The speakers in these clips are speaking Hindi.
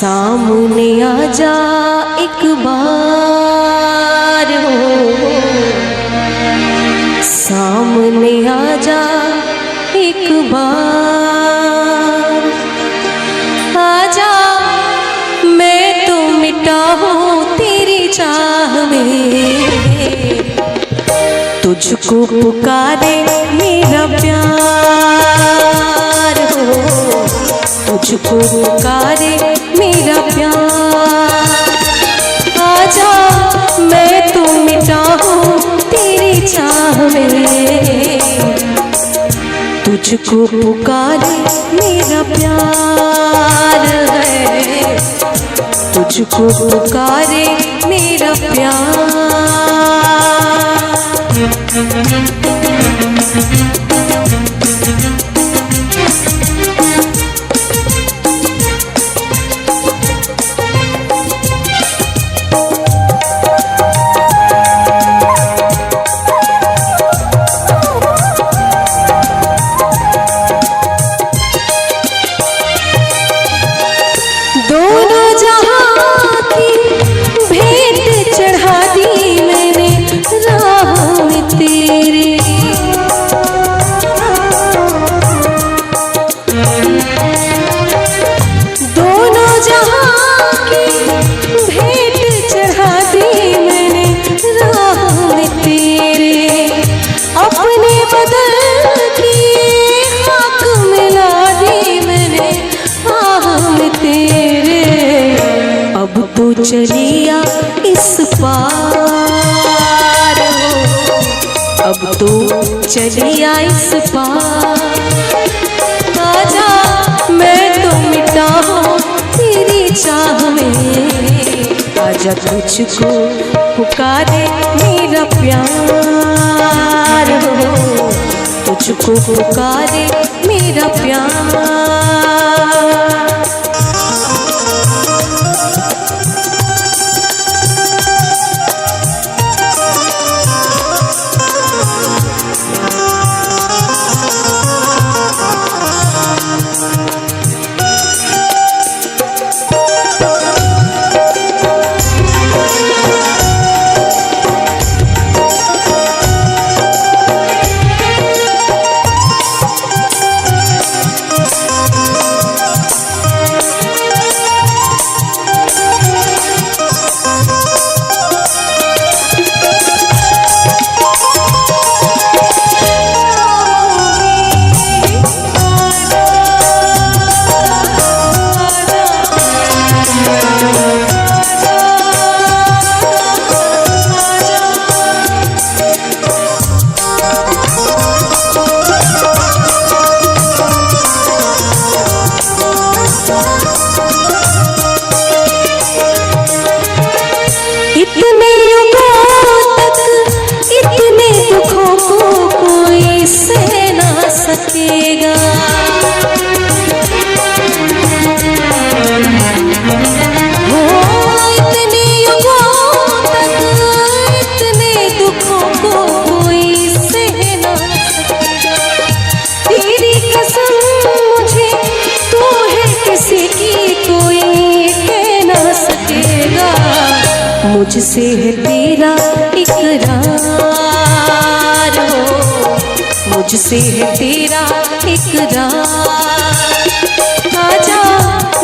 सामने आ जा एक बार हो, सामने आ जा एक बार। आजा मैं तो मिटा हूँ तेरी चाह में, तुझको पुकारे मेरा प्यार हो, तुझको पुकारे मेरा प्यार। आजा मैं तो मिटा हूँ तेरी चाह में, तुझको पुकारे मेरा प्यार है, तुझको पुकारे मेरा प्यार। चलिया इस पार हो, अब तो चलिया इस पार। आजा मैं तो मिटा हूँ तेरी चाह में, आजा तुझको पुकारे मेरा प्यार हो, तुझको पुकारे मेरा प्यार। मुझसे है तेरा इकरार हो, मुझसे है तेरा इकरार। आजा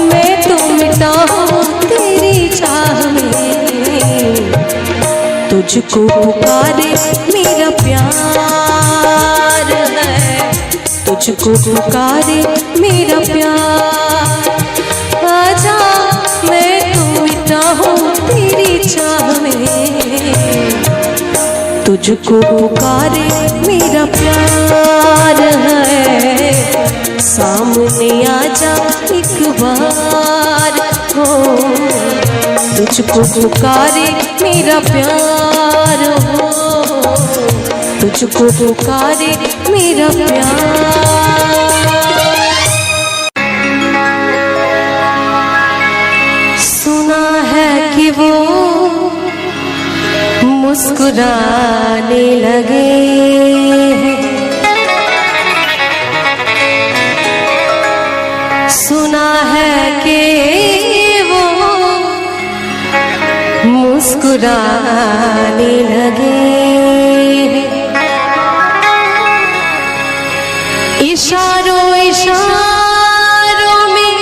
मैं तो मिटा हूँ तेरी चाह में, तुझको पुकारे मेरा प्यार है, तुझको पुकारे मेरा प्यार। आजा मैं तो मिटा हूँ तेरी चाह में, तुझको पुकारे मेरा प्यार है। सामने आजा एक बार हो, तुझको पुकारे मेरा प्यार हो, तुझको पुकारे मेरा प्यार। सुना है कि वो मुस्कुराने लगे हैं, सुना है कि वो मुस्कुराने लगे हैं। इशारों इशारों में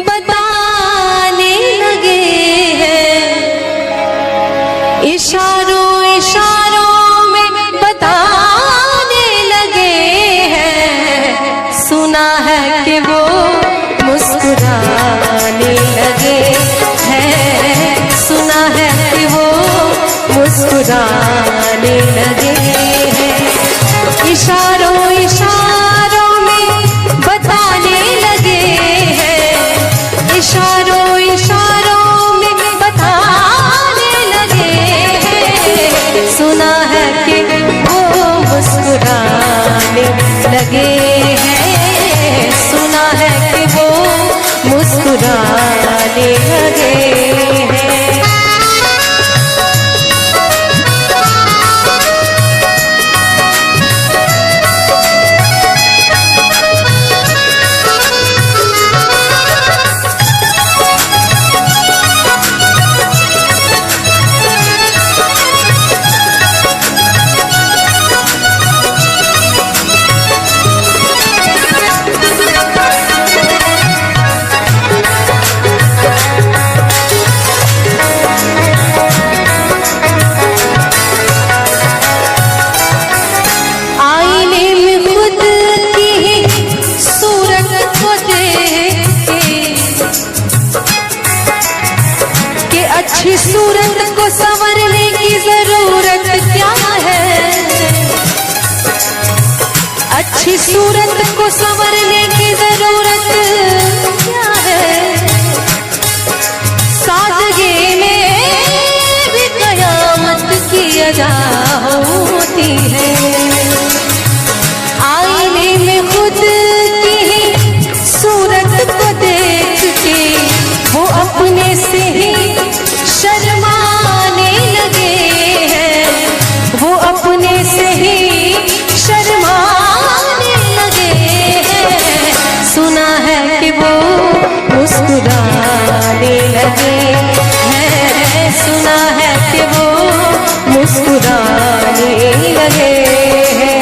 बताने लगे हैं, इशारों इशारों में बताने लगे हैं। सुना है कि वो मुस्कुराने लगे हैं, सुना है कि वो मुस्कुराने लगे हैं। इशारों इशारों में बताने लगे हैं, इशारों इशारों में बताने लगे हैं। सुना है कि वो मुस्कुराने लगे हैं, सुना है कि वो मुस्कुराने लगे हैं। अच्छी सूरत को संवरने की जरूरत क्या है, अच्छी सूरत को संवरने की जरूरत क्या है। सादगी में भी कयामत की अदा होती है। आईने में खुद की सूरत को देख के वो अपने से ही शर्माने लगे हैं, वो अपने से ही शर्माने लगे हैं। सुना है कि वो मुस्कुराने लगे हैं, सुना है कि वो मुस्कुराने लगे हैं।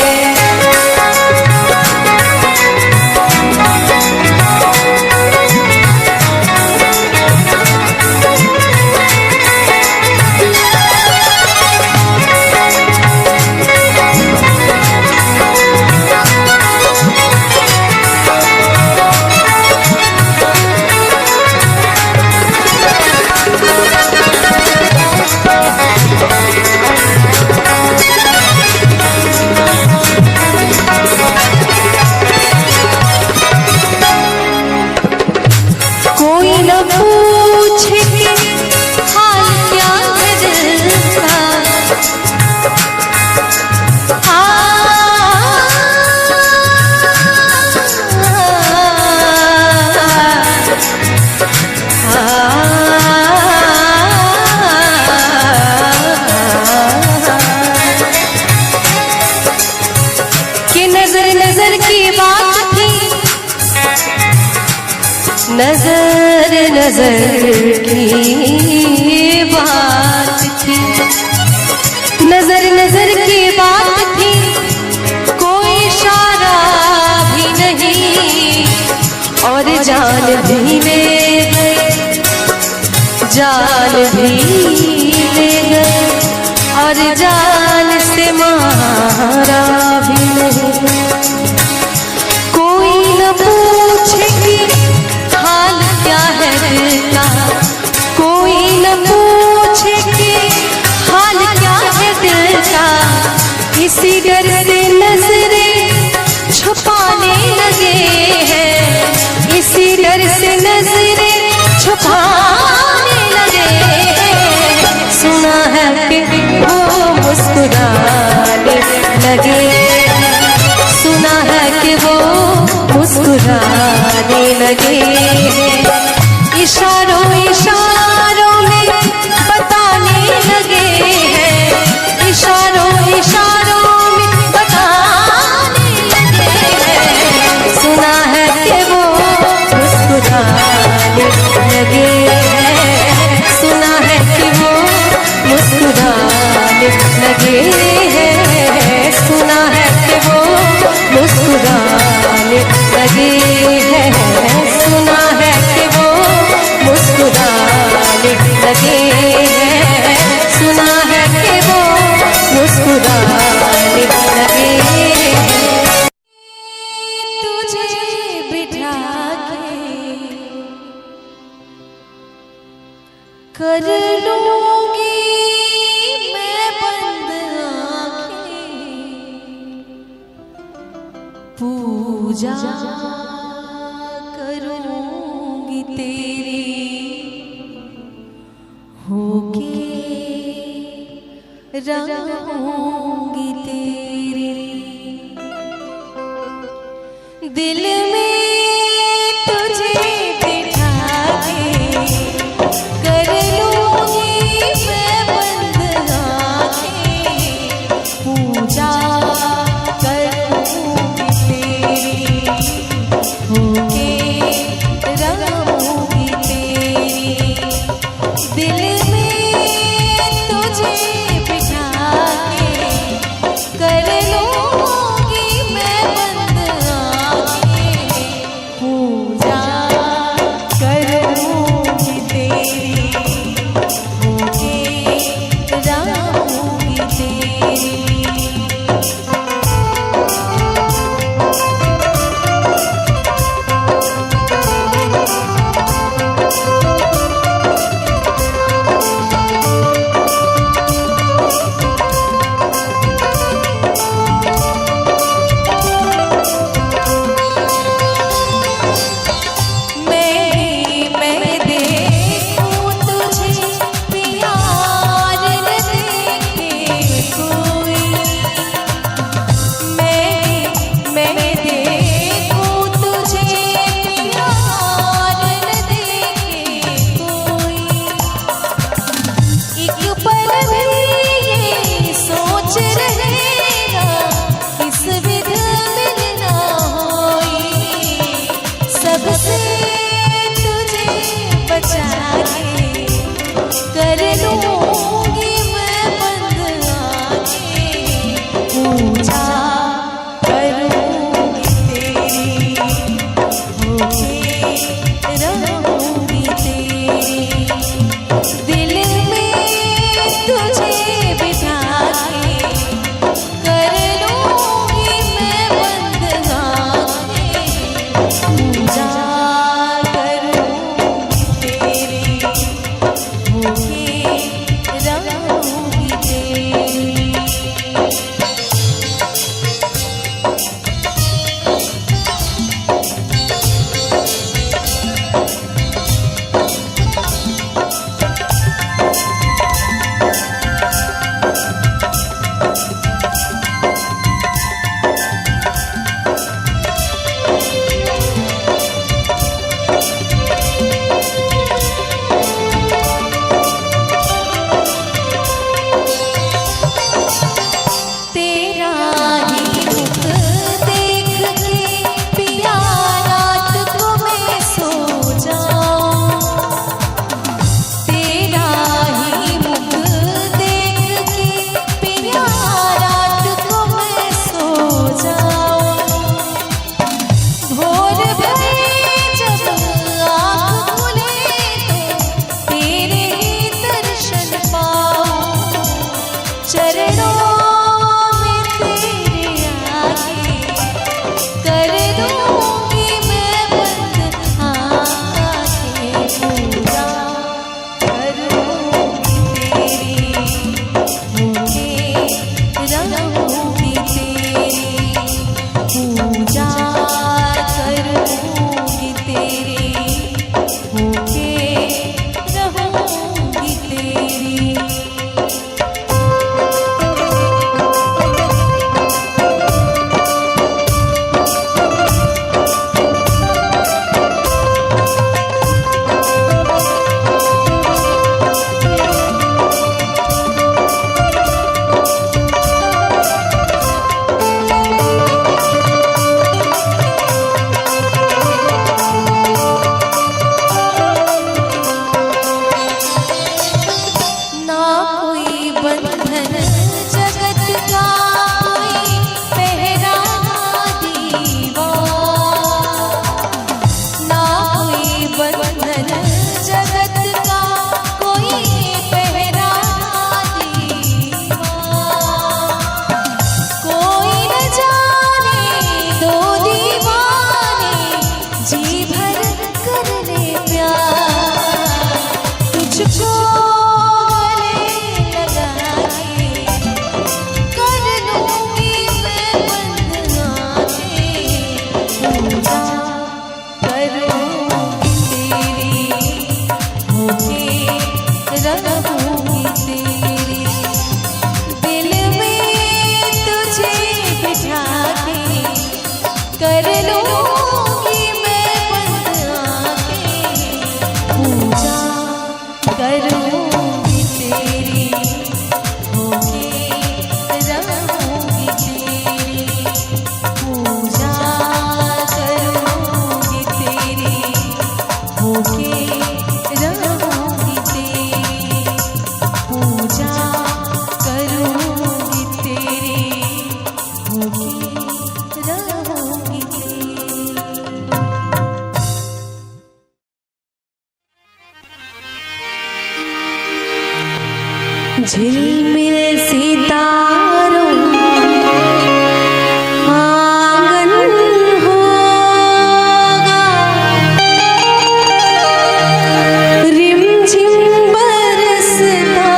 नजर नजर की बात थी, नजर नजर की बात थी, कोई इशारा भी नहीं और जान भी ले गए, जान भी ले गए और जान से मारा भी नहीं। कोई न पूछे कि हाल क्या है दिल का, कोई न पूछे कि हाल क्या है दिल का। इसी डर से नजरें छुपाने लगे हैं, इसी डर से नजरें छुपाने लगे हैं। सुना है कि वो मुस्कुराने लगे हैं, सुना है कि वो मुस्कुराने लगे हैं। इशारों इशारों में बताने लगे हैं, इशारों इशारों में बताने लगे हैं। सुना है कि वो मुस्कुराने लगे हैं, सुना है कि कर लूंगी मैं बंद आंखें, पूजा करूंगी तेरी, होके रहूंगी तेरी। दिल में तुझे बिठा के कर लूंगी मैं बंद आंखें, पूजा करूंगी तेरी, होके रहूंगी तेरी। दिल में तुझे बिठा के कर लूंगी मैं बंद आंखें, करूँगी तेरी, होके रहूँगी तेरी। दिल में तुझे बिठा के कर लूँगी मैं बंद आँखें, पूजा करूँगी तेरी, होके रहूँगी तेरी। पूजा करूँगी तेरी, होके रहूँगी तेरी। पूजा करूँगी तेरी, होके रहूँगी तेरी। झिलमिल सितारों आंगन होगा, रिमझिम बरसता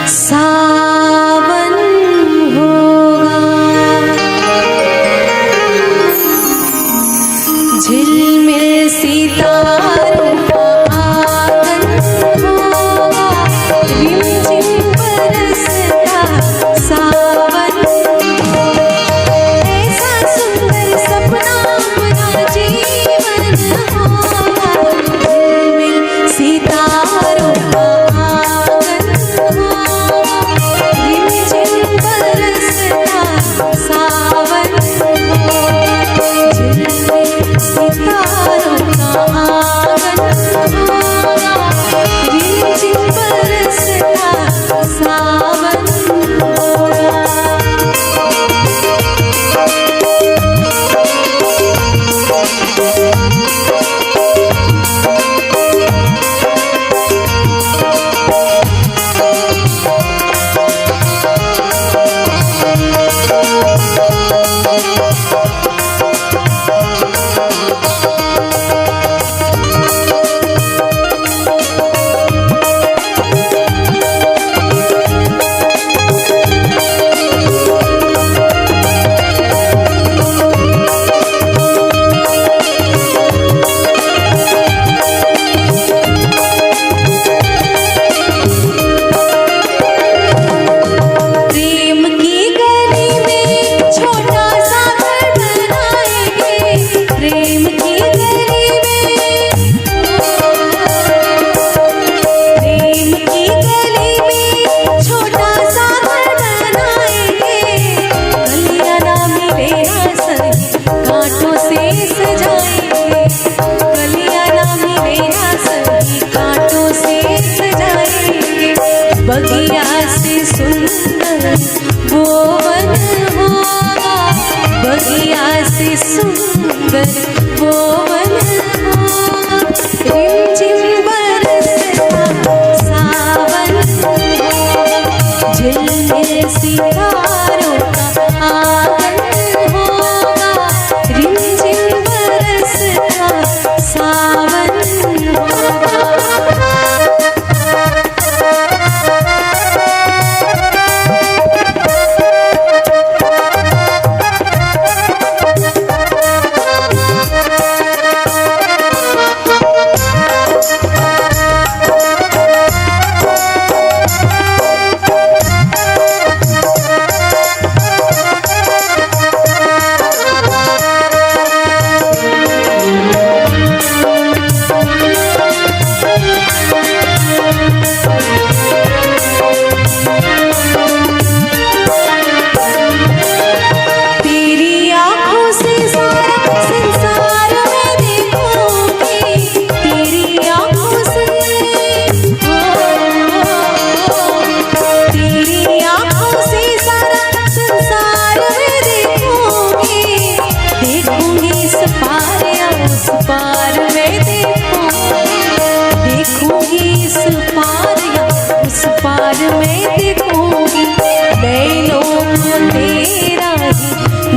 सावन होगा। झिलमिल सितारों आंगन होगा, रिमझिम बरसता सावन होगा। ऐसा सुंदर सपना अपना जीवन होगा, झिलमिल सितारों का आंगन होगा, रिमझिम बरसता सावन होगा। झिलमिल सितारों का आंगन होगा, रिमझिम बरसता सावन होगा। प्रेम की गली में छोटा सा घर बनाएंगे, प्रेम की गली में, प्रेम की गली में छोटा सा घर बनाएंगे। गलियां ना मिले ना सही कांटों से सजाएंगे, गलियां ना मिले ना सही कांटों से सजाएंगे। बगिया से सुंदर वो वन होगा, बगिया से सुंदर वो वन होगा। रिमझिम बरसता सावन होगा, झिलमिल सितारों का आंगन होगा, रिमझिम बरसता सावन होगा।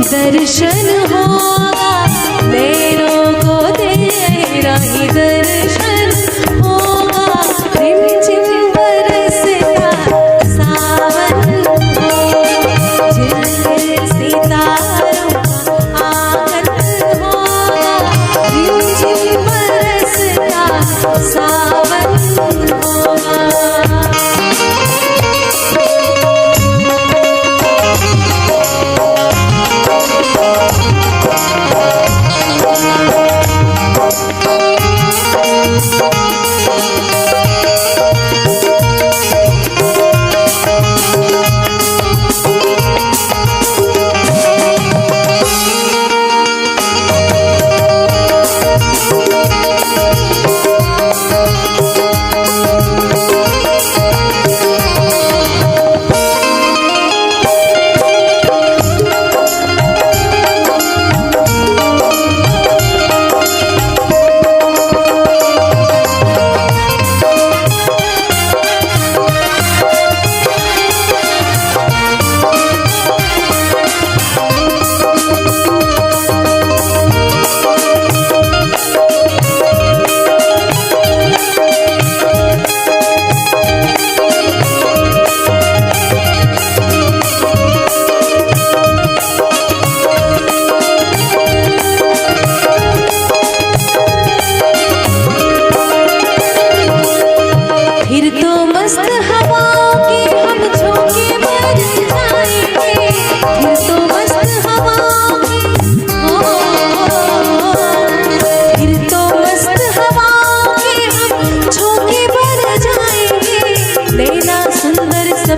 दर्शन होगा, नैनों को तेरा ही दर्शन होगा। रिमझिम बरसता सावन होगा, झिलमिल सितारों का आंगन होगा,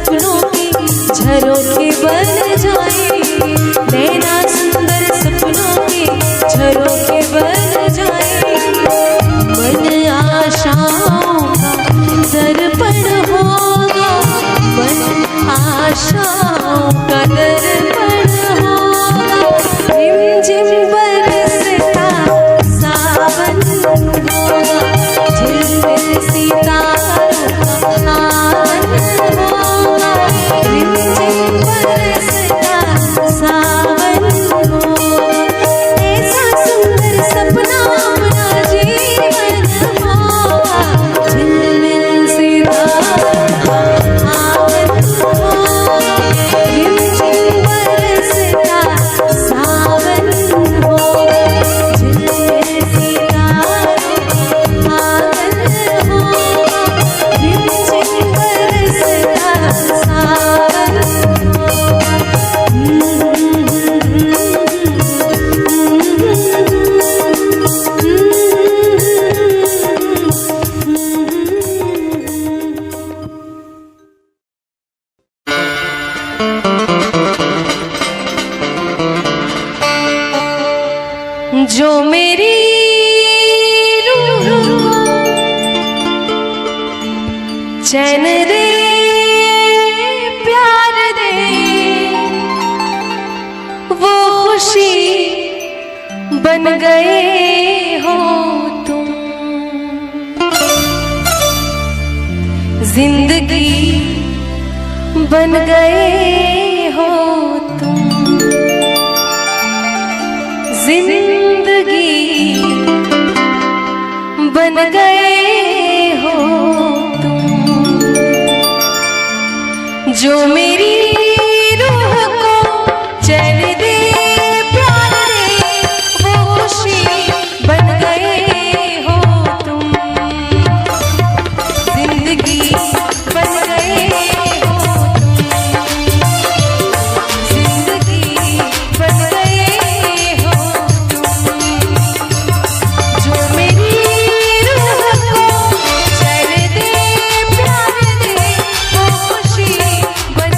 सपनों के झरोखे बन जाए, नैना सुंदर सपनों के झरोखे बन जाए। मन आशाओं का दर्पण होगा, मन आशाओं का दर्पण होगा। रिमझिम बरसता सावन होगा, झिलमिल सितारों का आंगन होगा। रिमझिम बरसता सावन होगा, ऐसा सुंदर सपना अपना जीवन होगा। झिलमिल सितारों का आंगन होगा, रिमझिम बरसता सावन होगा। झिलमिल सितारों का आंगन होगा, रिमझिम बरसता सावन होगा। जो मेरी रूह को चैन दे, प्यार दे, वो खुशी बन गए हो तुम। जिंदगी बन गए हो तुम, जिंदगी बन गए हो तुम। जो मेरी रूह को चैन दे, प्यार दे, वो खुशी बन गए हो तुम। जिंदगी बन गए हो तुम, जिंदगी बन गए हो तुम। जो मेरी रूह को चैन दे, प्यार दे, वो खुशी बन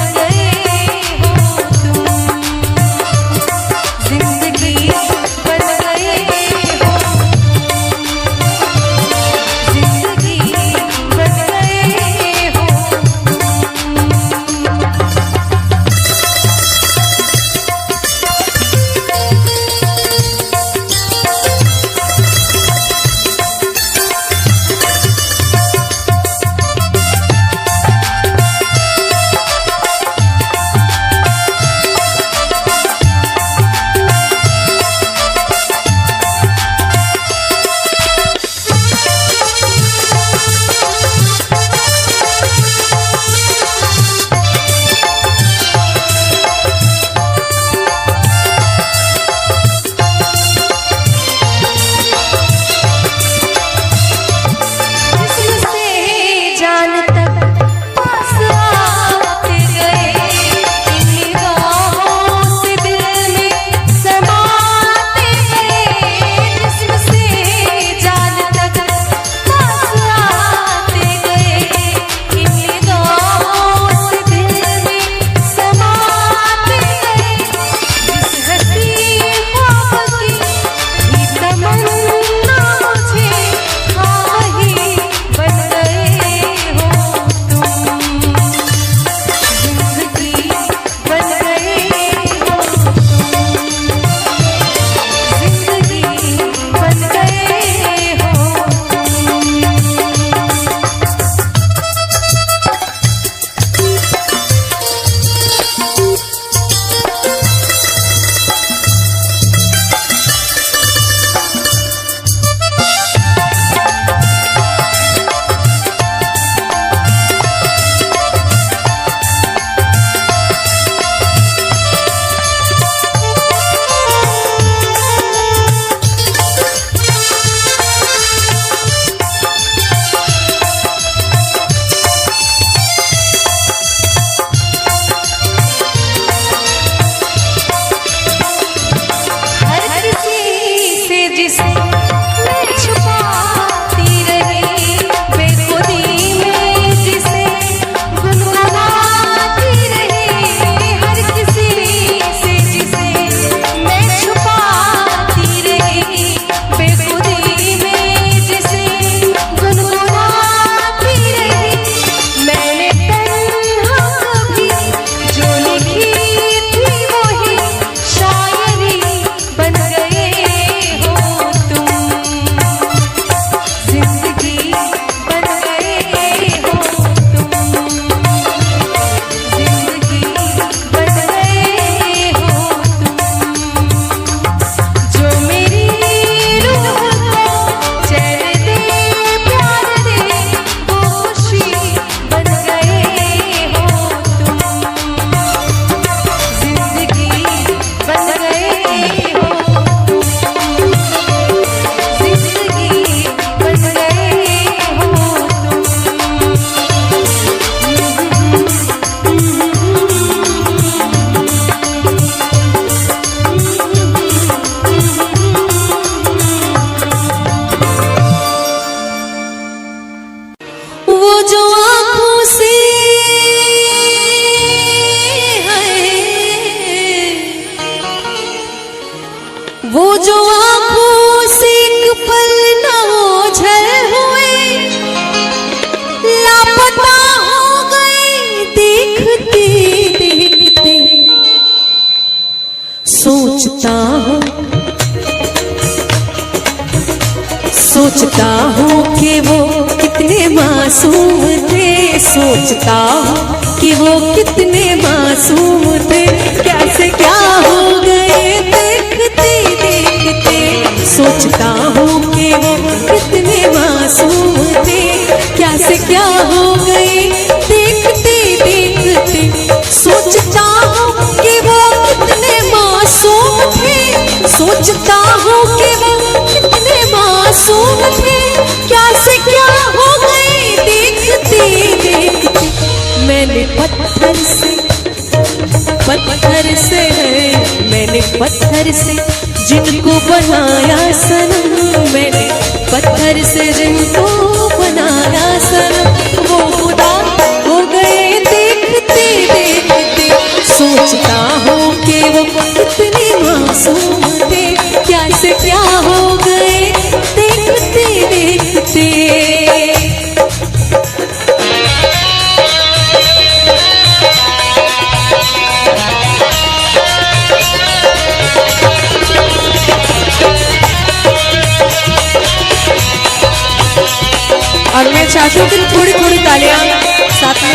सोचता हूँ कि वो कितने मासूम थे, सोचता हूँ कि वो कितने मासूम थे, कैसे क्या हो गए देखते देखते। सोचता हूँ कि वो कितने मासूम थे, कैसे क्या हो गए देखते देखते। सोचता हूँ कि वो कितने मासूम थे, सोचता हूँ कि वो कितने मासूम थे, कैसे क्या हो गए देखते देखते। मैंने पत्थर से मैंने पत्थर से जिनको बनाया सनम, मैंने पत्थर से जिनको बनाया सनम, वो खुदा हो गए देखते देखते। सोचता हूँ कि वो कितने मासूम थे, कैसे क्या हो गए देखते देखते। और मैं चाहती हूँ कि थोड़ी थोड़ी तालियां साथ में।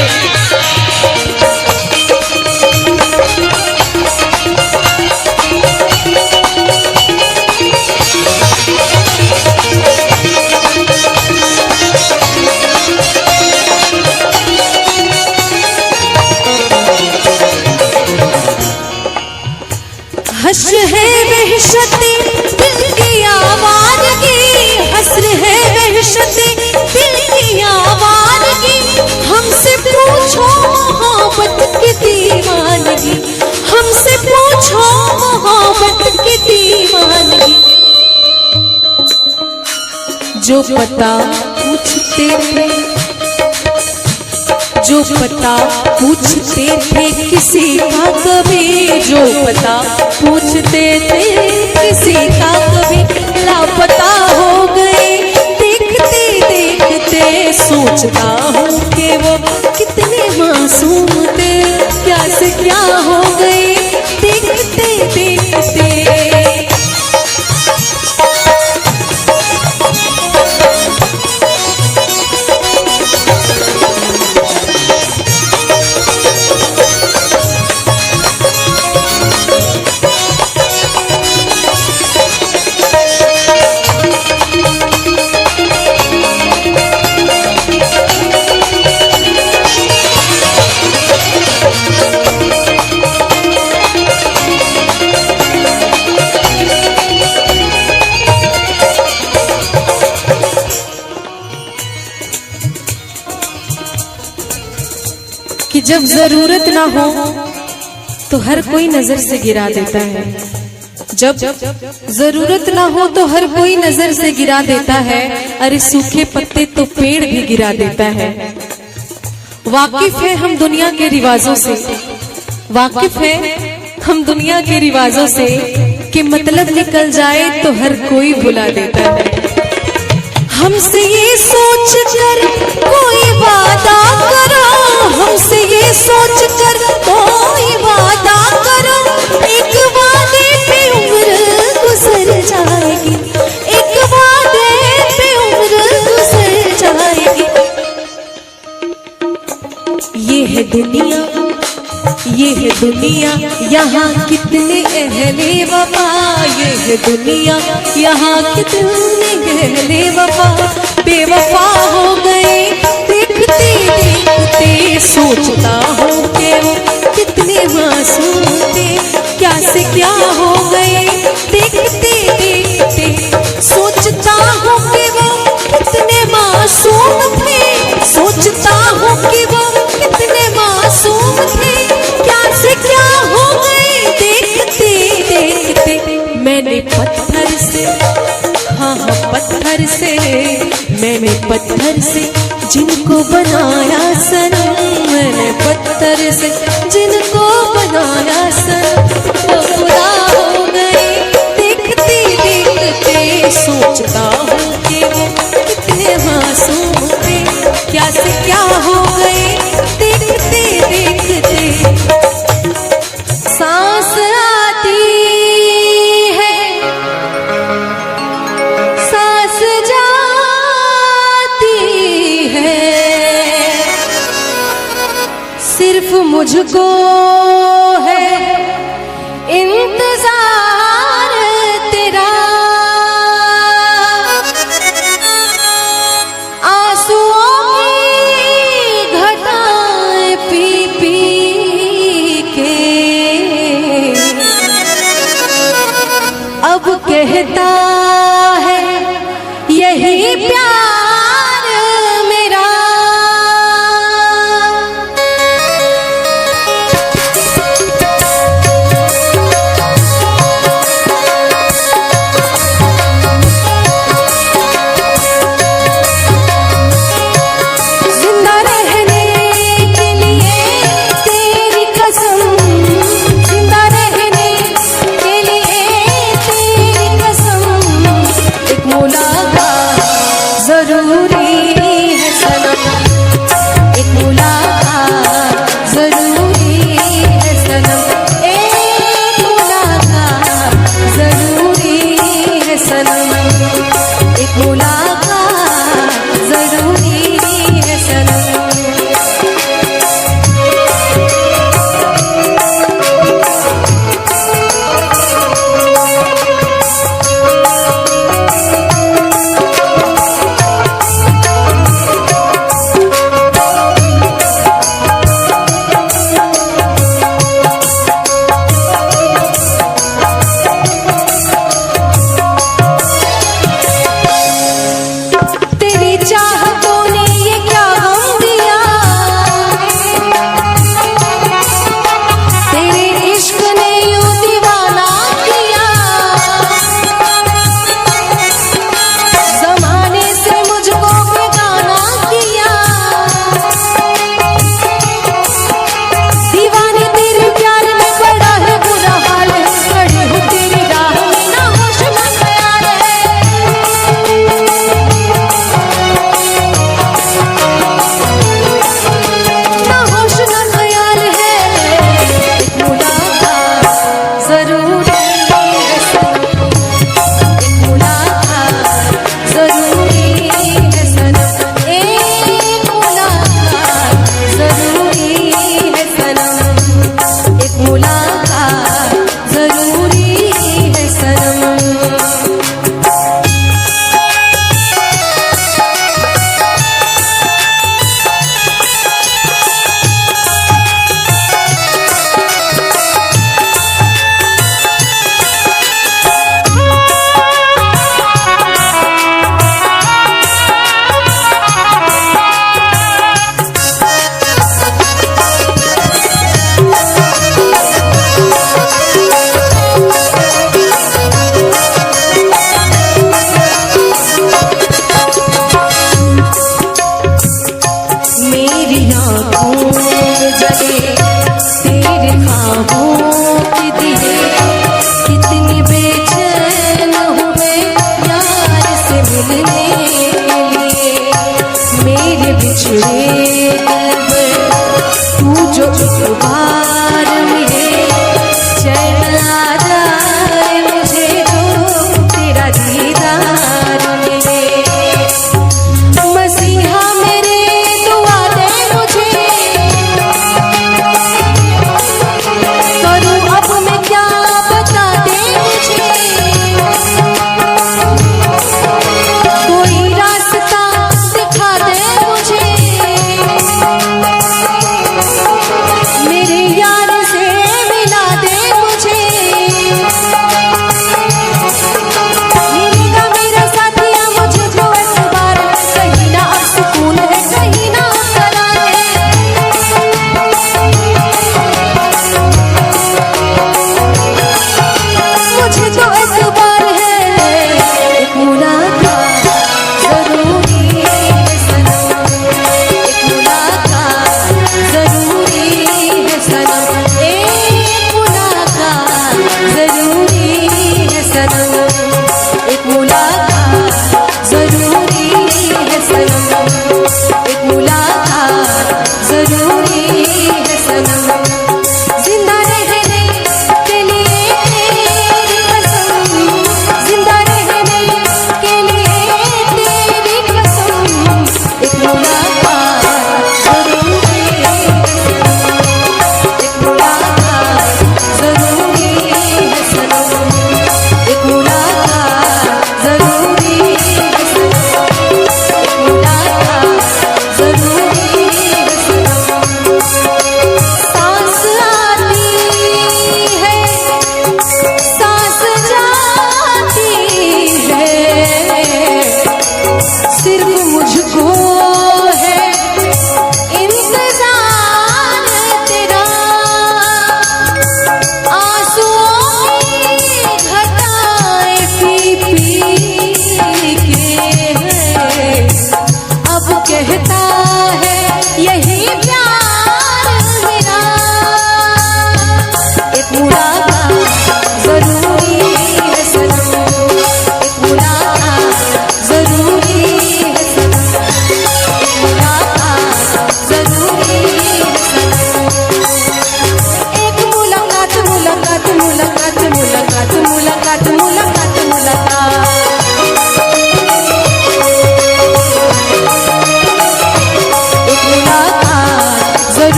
हश्र है वहशते दिल की आवाज़गी, हश्र है वहशते दिल की आवाज़गी। हमसे पूछो मोहब्बत की दीवानगी, हमसे पूछो मोहब्बत की दीवानगी। जो पता पूछते थे, जो पता पूछते थे किसी का कभी, जो पता पूछते थे किसी का कभी, लापता हो गए देखते देखते। सोचता हूँ कि वो कितने मासूम थे, कैसे क्या हो गए देखते देखते। कि जब जरूरत ना हो तो हर कोई नजर से गिरा देता है, जब जरूरत ना हो तो हर कोई नजर से गिरा देता है। अरे सूखे पत्ते तो पेड़ भी गिरा देता है। वाकिफ है हम दुनिया के रिवाजों से, वाकिफ है हम दुनिया के रिवाजों से, कि मतलब निकल जाए तो हर कोई भुला देता है। हमसे ये सोच कर कोई वादा करो, हमसे ये सोच कर कोई वादा करो, एक वादे पे उम्र गुजर जाएगी, एक वादे पे उम्र गुजर जाएगी। ये है दुनिया, ये है दुनिया, यहाँ कितने अहले वफा, ये है दुनिया, यहाँ कितने अहले वफा बेवफा हो गए देखते देखते। सोचता हूँ कि वो कितने मासूम थे, क्या से क्या हो गए देखते देखते। सोचता हूँ कि वो कितने मासूम थे, सोचता हूँ कि वो कितने मासूम थे, क्या से क्या हो गए देखते देखते। मैंने पत्थर से, हाँ पत्थर से, मैंने पत्थर से जिनको बनाया सनम, मैंने पत्थर से जिनको बनाया सनम, वो खुदा हो गए देखते देखते। सोचता हूँ कि वो कितने मासूम थे, क्या से क्या हो गए देखते देखते। सांस आती है, सांस जा सिर्फ मुझको है इंतजार तेरा, आंसुओं की घटाएं पी पी के अब कहता है यही प्यार मेरा। जिंदा रहने के लिए तेरी कसम, जिंदा रहने के लिए तेरी कसम, एक मुलाकात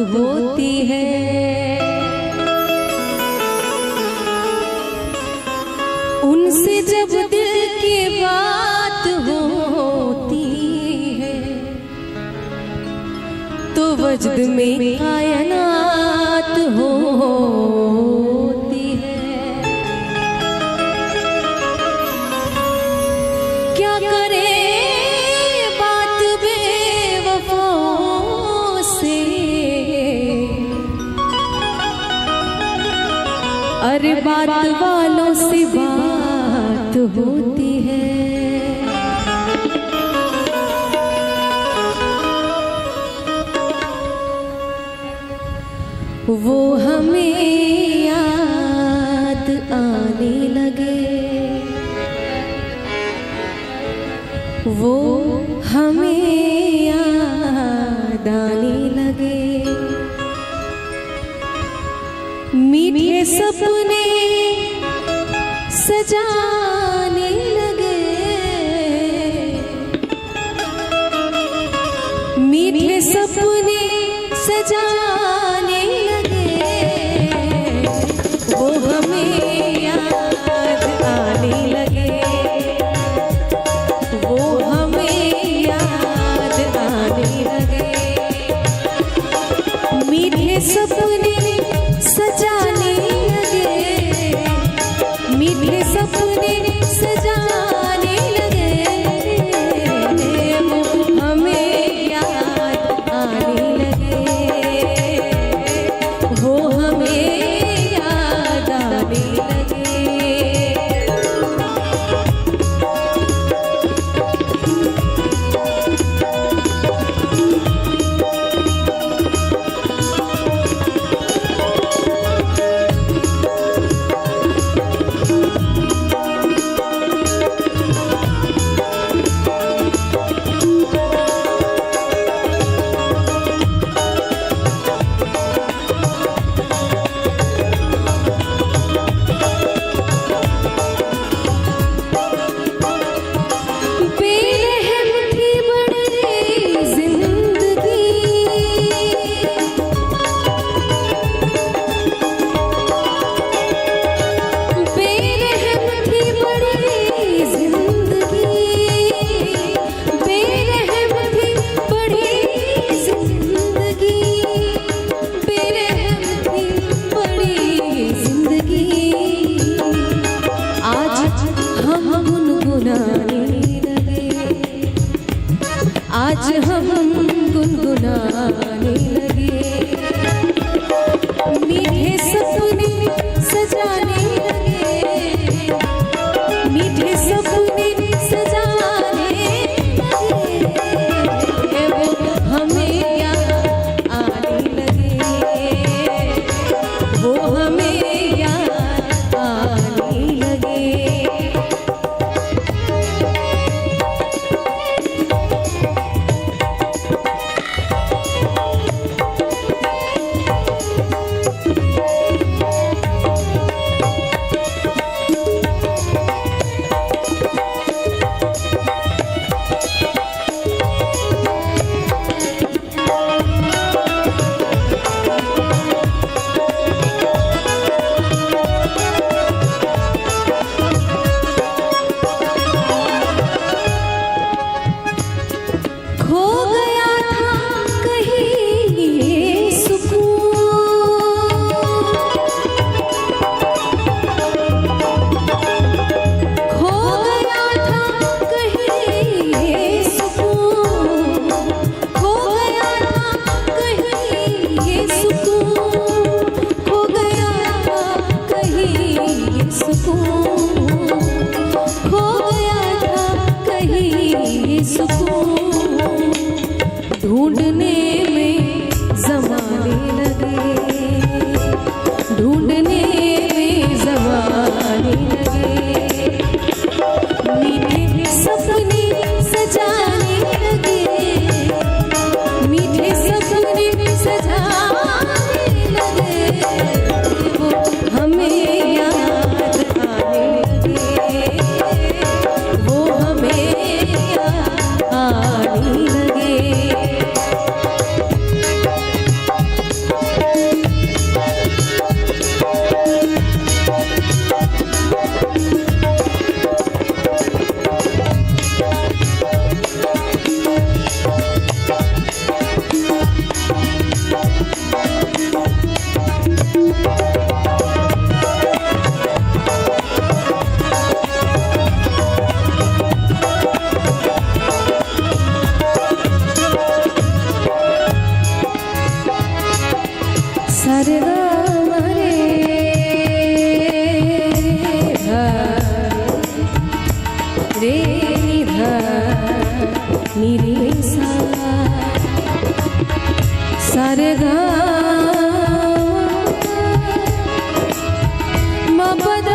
होती है। उनसे जब दिल की बात होती है तो वजद में कायनात होती है। क्या करे बात बेवफाओं से, अरे बात वालों से बात होती है। वो हमें याद आने लगे, वो हमें याद आने लगे। मीठे सपने सजाने लगे, मीठे सपने सजाने लगे। वो हमें याद आने लगे, वो हमें याद आने लगे। मीठे सपने सजाने लगे, मीठे सपने सजाने लगे। वो हमें याद आने लगे, वो हमें याद आने लगे। सरगम रे धा रे नि धा नि रे सा सरगम म पद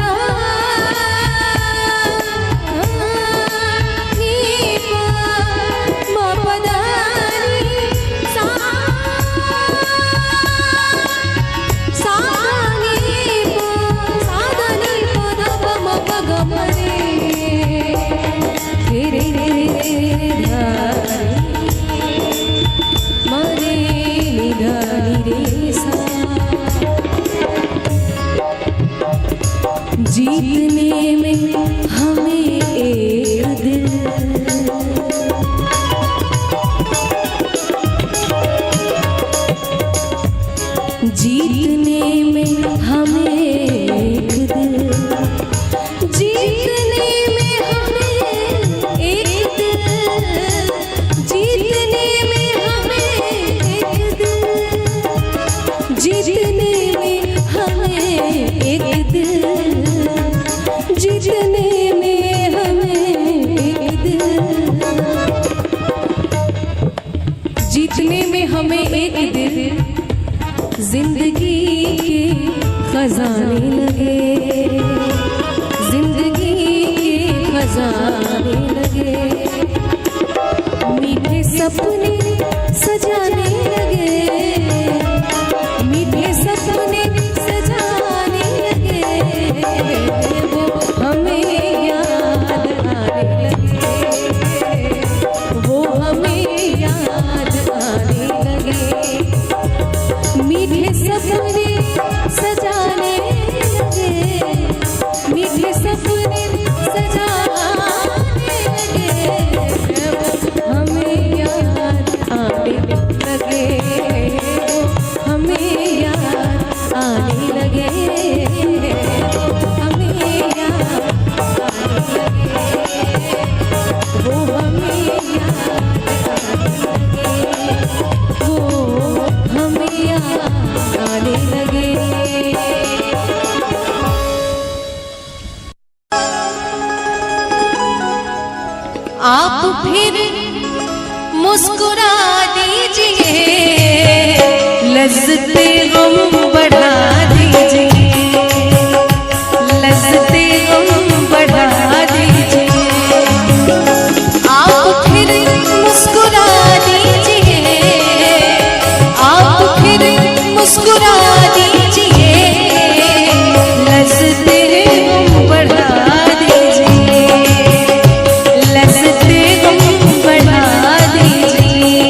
नि प म पद नि सा सा नि प सा ध नि प ध प म प ग म रे रे रे धा म रे नि धा नि रे सा। जीतने में हमें एक दिल, जीतने में हमें एक दिल, जीतने में हमें एक दिल, जीतने में हमें एक दिल, जीतने में हमें एक दिल, जीतने में हमें एक दिल, जीतने में हमें एक दिल, जिंदगी के खजाने लगे, जिंदगी के खजाने लगे, मीठे सपने सजाने लगे, मीठे सपने सजाने लगे, वो हमें याद आने लगे, वो हमें याद आने लगे, मीठे सपने सजाने लगे, मीठे सपने सजाने लगे, वो हमें याद आने लगे, वो हमें याद आने लगे, हमें याद आने लगे, वो हमें याद आने लगे, वो हमें याद आने लगे। आप फिर मुस्कुरा दीजिए, लज्जते गम बढ़ा दीजिए, लज्जते गम बढ़ा दीजिए, आप फिर मुस्कुरा दीजिए, आप फिर मुस्कुरा दीजिए, लज्जते गम बढ़ा दीजिए, लज्जते गम बढ़ा दीजिए।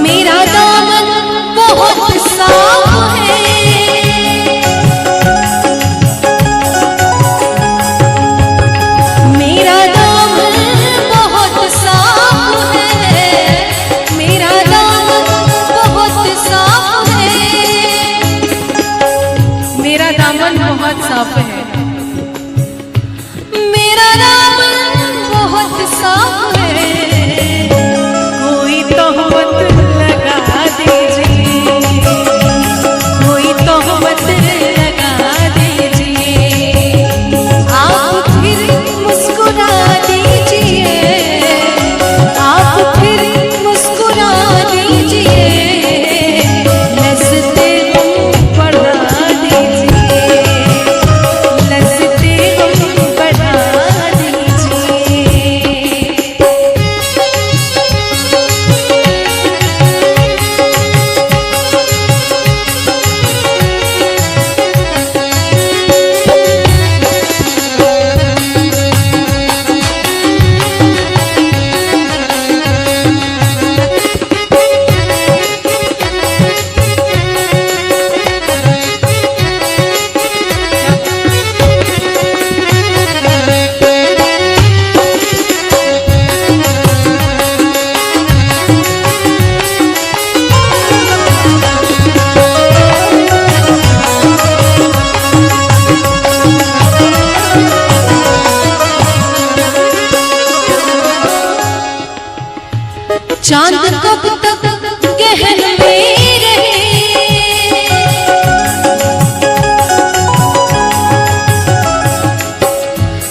मेरा दामन बहुत साफ है, मेरा दामन बहुत साफ है, मेरा दामन बहुत साफ है, मेरा दामन बहुत साफ है, मेरा दामन बहुत साफ है, कोई तोहमत लगा दीजिए, कोई तोहमत लगा दीजिए, आप फिर मुस्कुरा दीजिए, आप फिर मुस्कुरा दीजिए, लज्जते गम बढ़ा दीजिए, लज्जते गम बढ़ा दीजिए। कब तक गहन में रहे,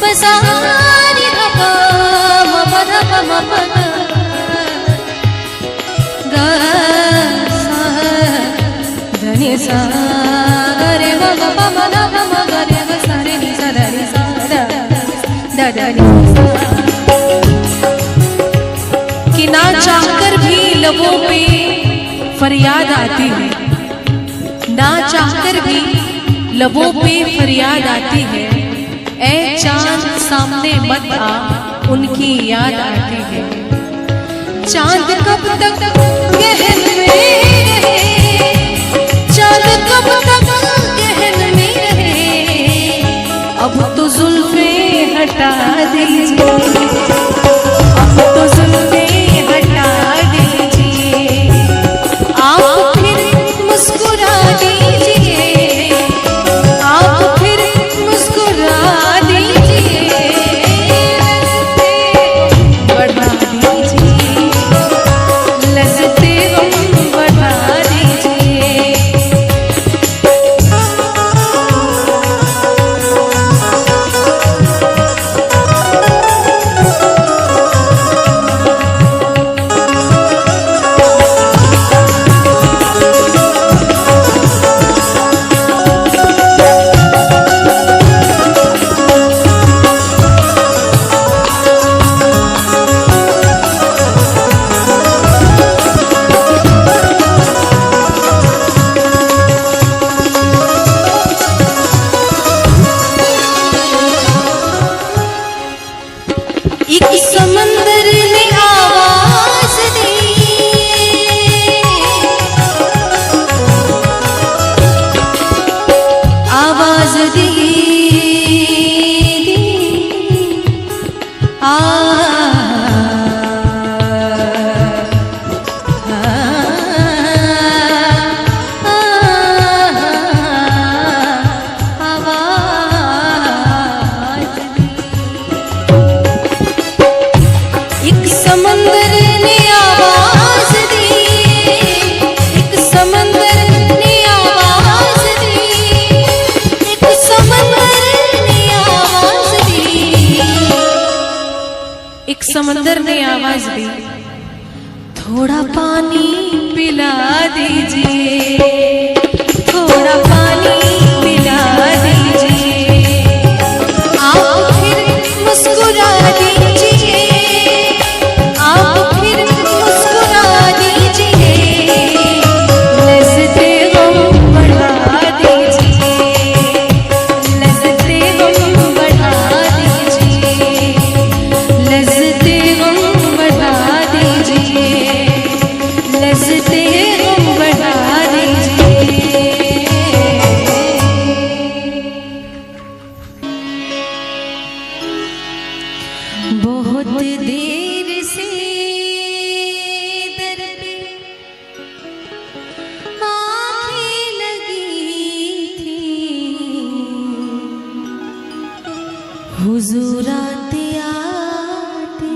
बसारी हवा मपद मपद गा सा धनी सा रे ग ग प म द प म ग रे ग सा रे नि सा द रे सा द द द कि ना चाहकर भी लबों पे फरियाद आती है, ना चाहकर भी लबों पे फरियाद आती है, ऐ चांद सामने मत आ उनकी याद आती है। चांद कब तक गहन में रहे, चांद कब तक गहन में रहे, अब तो जुल्फे हटा दीजिए, अब तो जुल्फे हटा दीजिए, आप फिर मुस्कुरा दीजिए, आप फिर मुस्कुरा दीजिए, बढ़ा दीजिए, लज़्ज़ते गम बढ़ा दीजिए। एक समंदर ने आवाज दी, आवाज दी, एक समंदर ने आवाज दी, एक समंदर ने आवाज दी, एक समंदर ने आवाज दी, एक समंदर ने आवाज दी, थोड़ा पानी पिला दीजिए, थोड़ा पानी पिला दीजिए, आप फिर मुस्कुरा दीजिए, आप फिर मुस्कुरा दीजिए, लज़्ज़ते गम बढ़ा दीजिए, लज़्ज़ते गम बढ़ा दीजिए, लज़्ज़ते गम बढ़ा दीजिए, लज़्ज़ते गम बढ़ा दीजिए। बहुत देर से दर पे आँखें लगी थी, हुजूर आते आते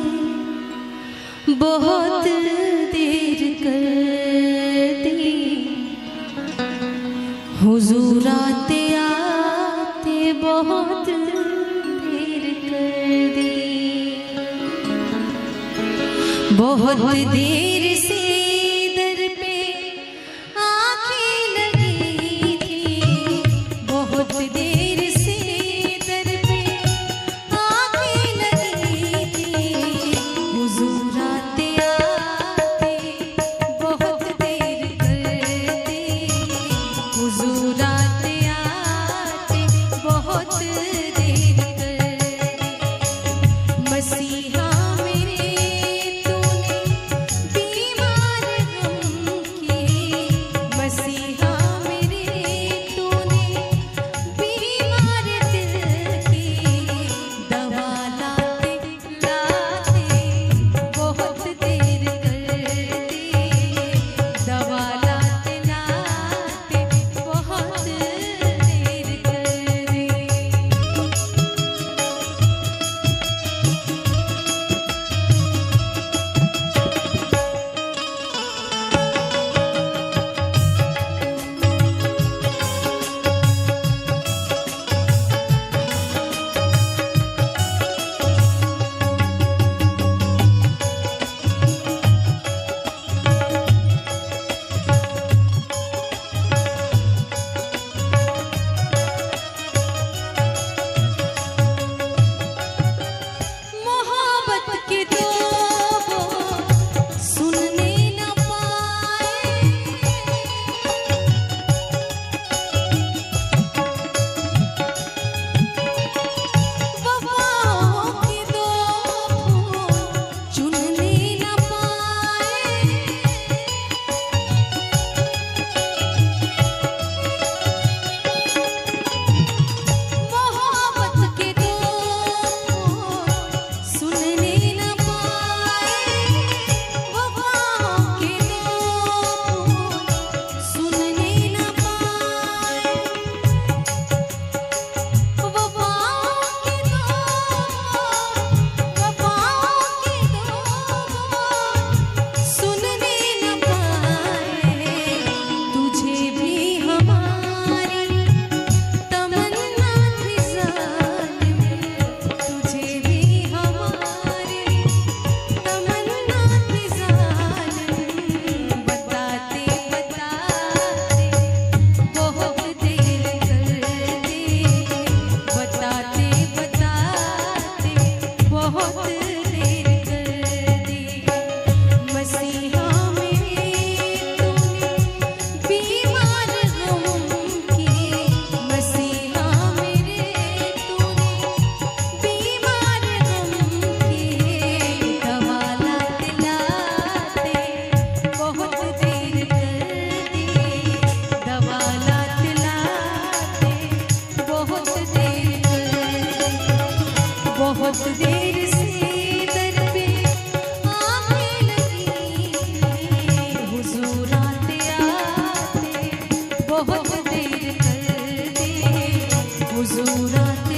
बहुत देर कर दी, हुजूर आते आते बहुत देर कर दी, बहुत देर से दर पे आँखें लगी थी, बहुत देर से दर पे आँखें लगी थी, हुजूर आते आते बहुत देर कर दी, हुजूर आते आते बहुत देर कर दी, मसीहा मेरे हुजूर आते